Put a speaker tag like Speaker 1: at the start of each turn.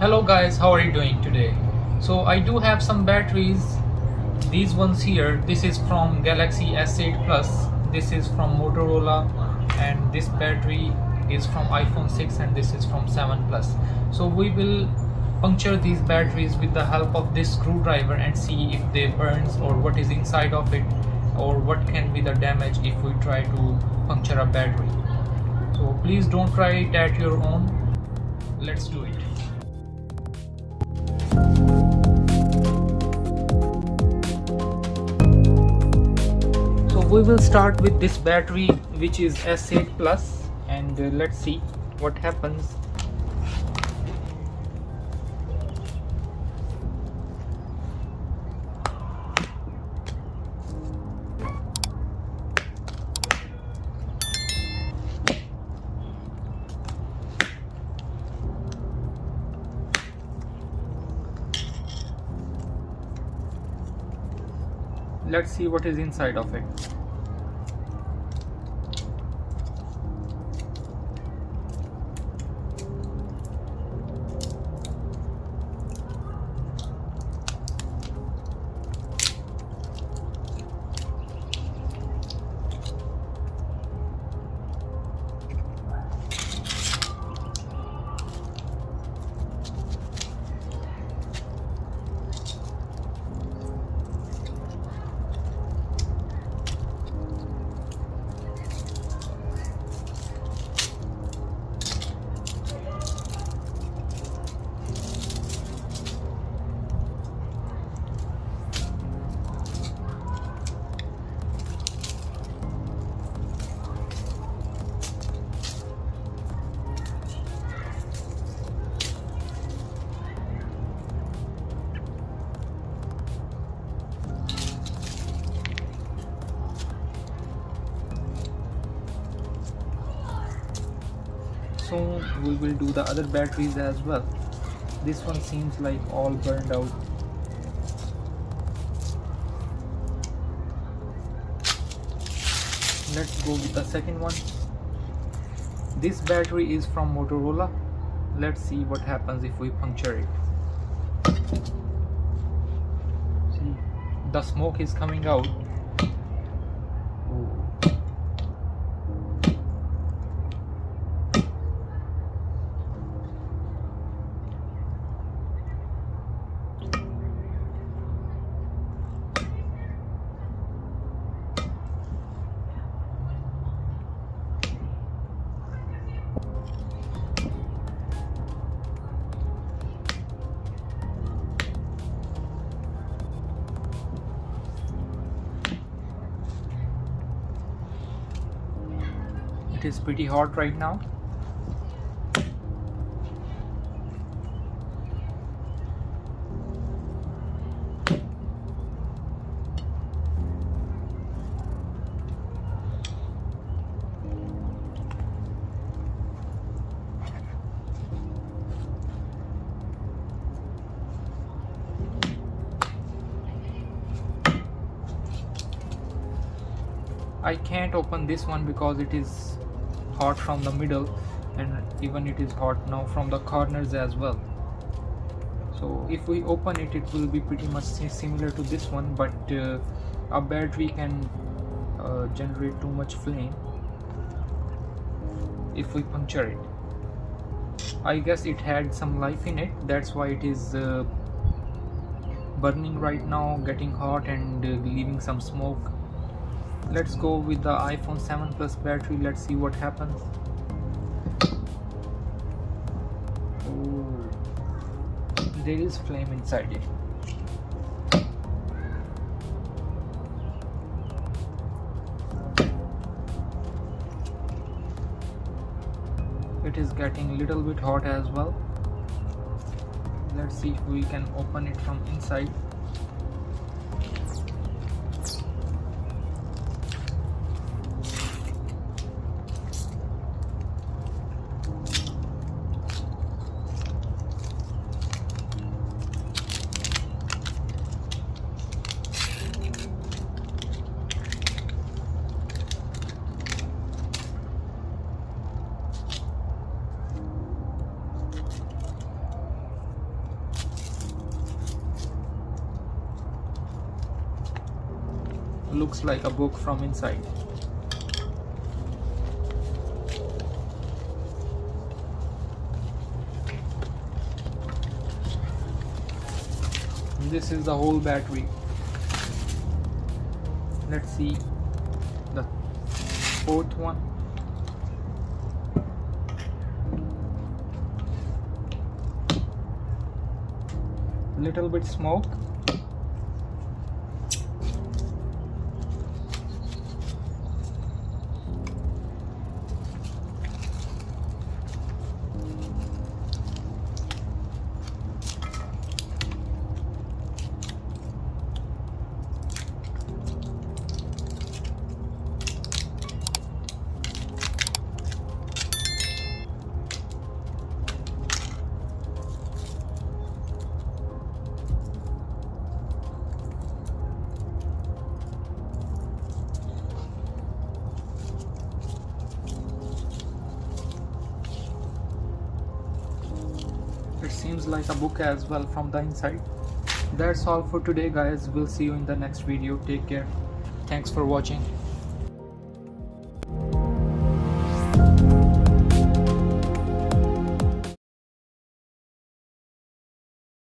Speaker 1: Hello guys, how are you doing today? So I do have some batteries. These ones here, this is from Galaxy S8 Plus, this is from Motorola, and this battery is from iPhone 6, and this is from 7 Plus. So we will puncture these batteries with the help of this screwdriver and see if they burns or what is inside of it, or what can be the damage if we try to puncture a battery. So please don't try it at your own. Let's do it. So we will start with this battery, which is S8 Plus, and let's see what happens. Let's see what is inside of it. Soon we will do the other batteries as well. This one seems like all burned out. Let's go with the second one. This battery is from Motorola. Let's see what happens if we puncture it. See, the smoke is coming out. It is pretty hot right now. I can't open this one because it is hot from the middle, and even it is hot now from the corners as well. So if we open it, it will be pretty much similar to this one, but a battery can generate too much flame if we puncture it. I guess it had some life in it, that's why it is burning right now, getting hot and leaving some smoke. Let's go with the iPhone 7 Plus battery. Let's see what happens. Oh, there is flame inside it. It is getting little bit hot as well. Let's see if we can open it from inside. looks like a book from inside. This is the whole battery. Let's see the fourth one. Little bit smoke. It seems like a book as well from the inside. That's all for today, guys. We'll see you in the next video. Take care. Thanks for watching.